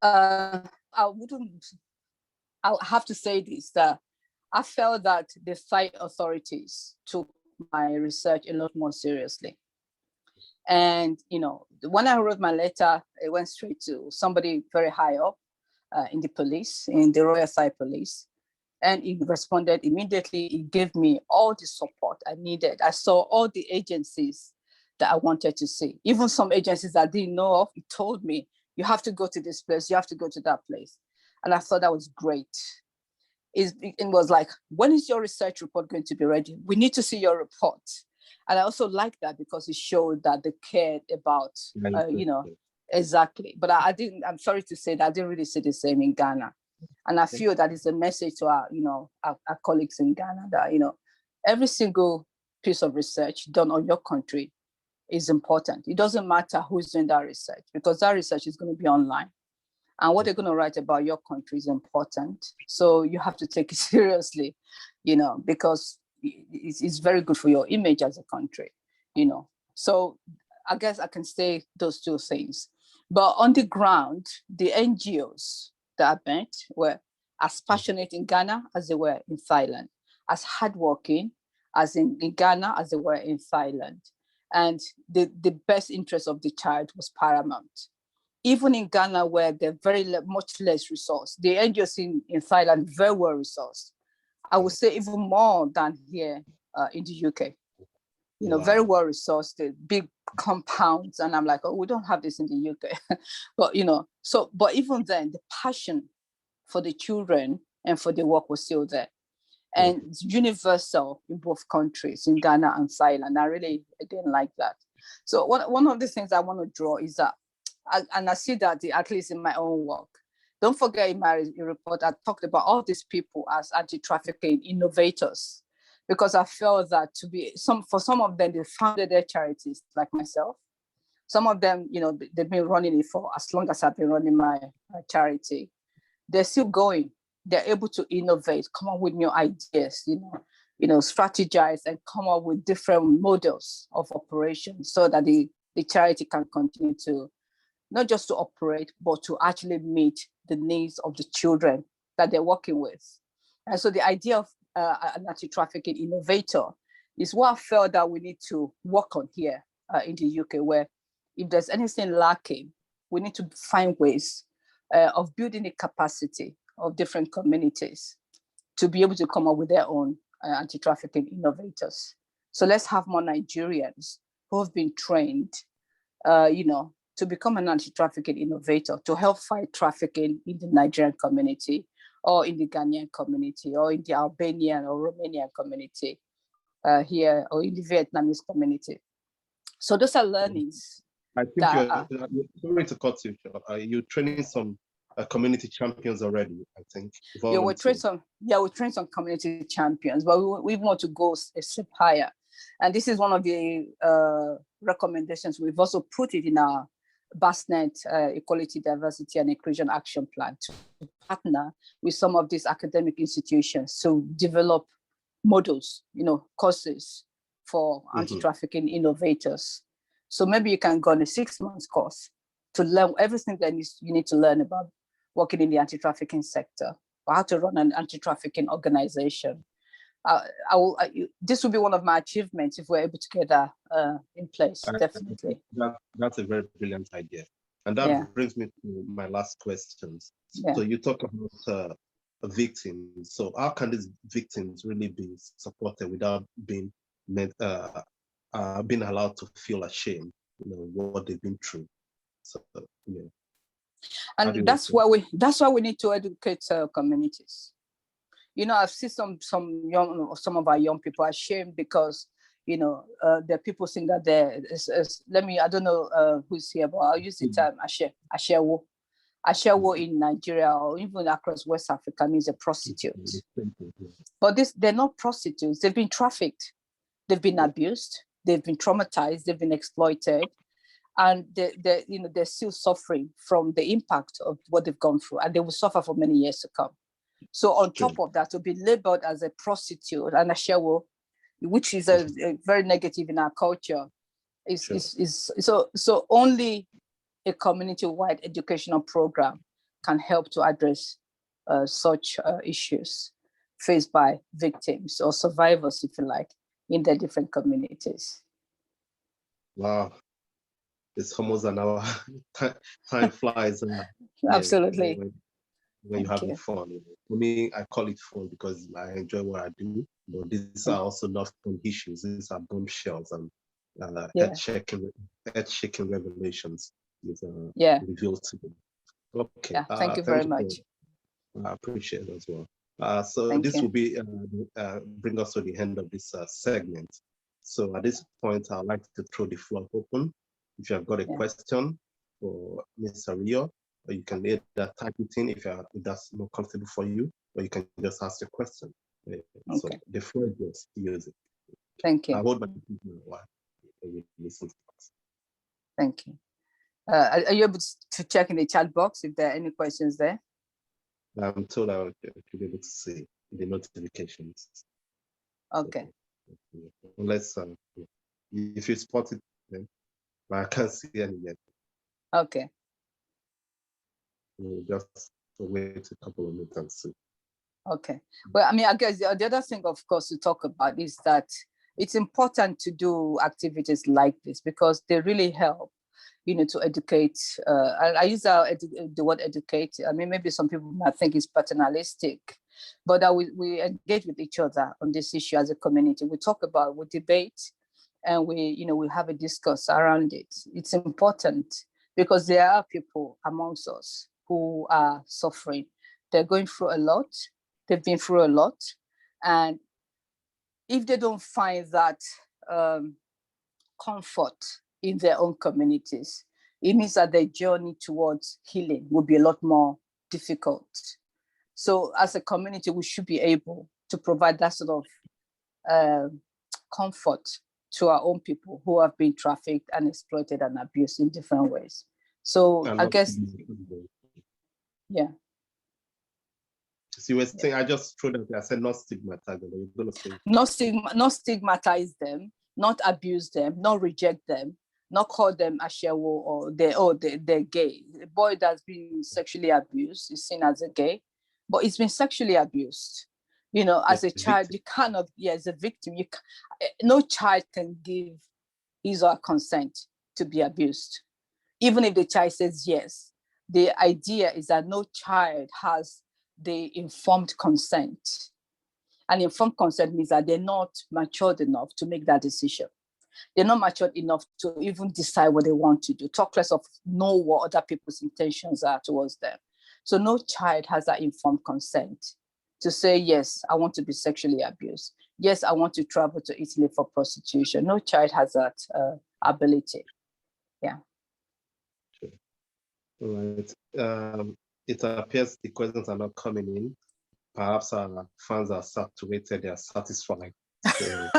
I have to say this, that I felt that the site authorities took my research a lot more seriously. And, when I wrote my letter, it went straight to somebody very high up in the police, in the Royal Site Police. And he responded immediately. He gave me all the support I needed. I saw all the agencies that I wanted to see. Even some agencies I didn't know of, he told me, you have to go to this place, you have to go to that place. And I thought that was great. It was like, when is your research report going to be ready? We need to see your report. And I also like that because it showed that they cared about, exactly. But I'm sorry to say that I didn't really see the same in Ghana. And I feel that is a message to our colleagues in Ghana that, every single piece of research done on your country is important. It doesn't matter who's doing that research, because that research is going to be online. And what they're going to write about your country is important. So you have to take it seriously, because it's very good for your image as a country, So I guess I can say those two things. But on the ground, the NGOs that I met were as passionate in Ghana as they were in Thailand, as hardworking as in Ghana as they were in Thailand. And the best interest of the child was paramount. Even in Ghana, where they're much less resourced, the NGOs in Thailand very well resourced. I would say even more than here in the UK. Wow. Very well resourced, big compounds, and I'm like, oh, we don't have this in the UK. But even then, the passion for the children and for the work was still there. And it's universal in both countries, in Ghana and Thailand. I didn't like that. So one of the things I want to draw is that, and I see that at least in my own work. Don't forget, in my report, I talked about all these people as anti-trafficking innovators, because I felt that for some of them, they founded their charities, like myself. Some of them, they've been running it for as long as I've been running my charity. They're still going. They're able to innovate, come up with new ideas, strategize and come up with different models of operation so that the charity can continue to, not just to operate, but to actually meet the needs of the children that they're working with. And so the idea of an anti-trafficking innovator is what I felt that we need to work on here in the UK, where if there's anything lacking, we need to find ways of building the capacity of different communities to be able to come up with their own anti-trafficking innovators. So let's have more Nigerians who have been trained, to become an anti-trafficking innovator, to help fight trafficking in the Nigerian community, or in the Ghanaian community, or in the Albanian or Romanian community here, or in the Vietnamese community. So those are learnings.
I think you're sorry to cut you short. You're training some community champions already, I think.
Yeah, we train some community champions, but we want to go a step higher. And this is one of the recommendations. We've also put it in our BASNet Equality, Diversity and Inclusion Action Plan to partner with some of these academic institutions to develop models, courses for anti-trafficking innovators. So maybe you can go on a 6-month course to learn everything that you need to learn about working in the anti-trafficking sector, or how to run an anti-trafficking organization. This would be one of my achievements if we're able to get that in place, definitely.
That's a very brilliant idea. And that brings me to my last questions. Yeah. So you talk about victims. So how can these victims really be supported without being allowed to feel ashamed, what they've been through? So,
and that's why we need to educate communities. I've seen some of our young people ashamed because there are people saying that I don't know who's here, but I'll use the term ashewo. Ashewo in Nigeria or even across West Africa means a prostitute. But they're not prostitutes. They've been trafficked. They've been abused. They've been traumatized. They've been exploited. And they're still suffering from the impact of what they've gone through, and they will suffer for many years to come. So on top of that, to be labeled as a prostitute and a shawo, which is a very negative in our culture, so only a community-wide educational program can help to address such issues faced by victims or survivors, if you like, in their different communities.
Wow, it's almost an hour. Time flies.
Absolutely.
When you're having fun. For me, I call it fun because I enjoy what I do. But these are also not fun issues. These are bombshells and earth-shaking revelations revealed to them. Okay.
Thank you very much.
I appreciate it as well. So this will be bring us to the end of this segment. So at this point, I'd like to throw the floor open. If you have got a question for Ms. Ariyo, or you can either type it in if that's more comfortable for you, or you can just ask the question. So the floor is yours to use it.
Thank you.
I hold my people while you listen to us.
Thank you. Are you able to check in the chat box if there are any questions there?
I'm told I should be able to see the notifications.
Okay.
So, unless if you spot it, then, but I can't see any yet.
Okay.
We'll just wait a couple of minutes and see.
Okay. Well, I mean, I guess the other thing, of course, to talk about is that it's important to do activities like this because they really help, to educate. I use the word educate. I mean, maybe some people might think it's paternalistic, but that we engage with each other on this issue as a community. We talk about, we debate, and we have a discourse around it. It's important because there are people amongst us who are suffering. They're going through a lot. They've been through a lot. And if they don't find that comfort in their own communities, it means that their journey towards healing will be a lot more difficult. So as a community, we should be able to provide that sort of comfort to our own people who have been trafficked and exploited and abused in different ways. So I guess, yeah.
So you were saying, I just threw that, I said not stigmatize them. You're going to say
not stigmatize them, not abuse them, not reject them, not call them ashewo or they're gay. A boy that's been sexually abused is seen as a gay, but it's been sexually abused. As a child, you cannot, as a victim, no child can give his or her consent to be abused. Even if the child says yes, the idea is that no child has the informed consent. And informed consent means that they're not matured enough to make that decision. They're not matured enough to even decide what they want to do, talk less of know what other people's intentions are towards them. So no child has that informed consent to say, yes, I want to be sexually abused. Yes, I want to travel to Italy for prostitution. No child has that ability. Yeah.
Sure. All right. It appears the questions are not coming in. Perhaps our fans are saturated, they are satisfied. So,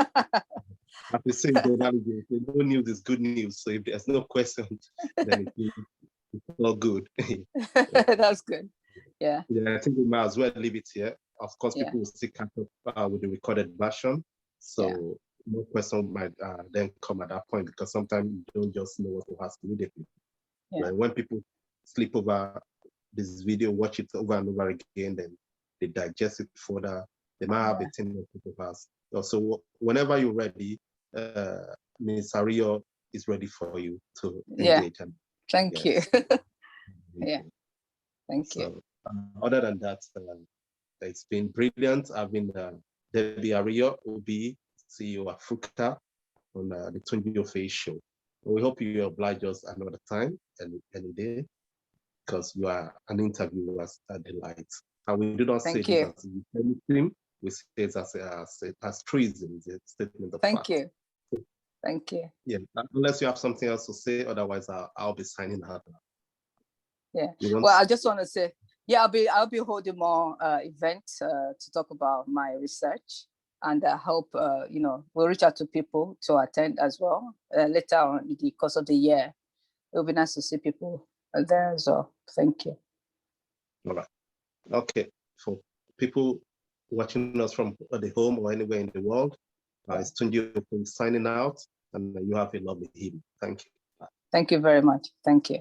as we say, no news is good news. So if there's no questions, then it's not good.
That's good. Yeah.
Yeah, I think we might as well leave it here. Of course, people will still catch up with the recorded version. So no question might then come at that point because sometimes you don't just know what to ask immediately.
Yeah.
Like when people sleep over this video, watch it over and over again, then they digest it further. They might have a team of people pass. So whenever you're ready, Ms. Ariyo is ready for you to engage. And,
Thank you. Yeah. Thank you.
Other than that, it's been brilliant. I've been Debbie Ariyo OBE, CEO of AFRUCA on the Tunji Ofe show. We hope you oblige us another time and any day because you are an interviewer's delight. And we do not say this as anything, we say it as treason, it's a statement of fact.
Thank you. Thank you.
Yeah, unless you have something else to say, otherwise I'll be signing out.
Yeah. Well, I just want to say, I'll be holding more events to talk about my research, and I hope we'll reach out to people to attend as well later on in the course of the year. It will be nice to see people there as well. Thank you.
All right. Okay. people watching us from the home or anywhere in the world, it's Tunji Okoye signing out, and you have a lovely evening. Thank you.
Thank you very much. Thank you.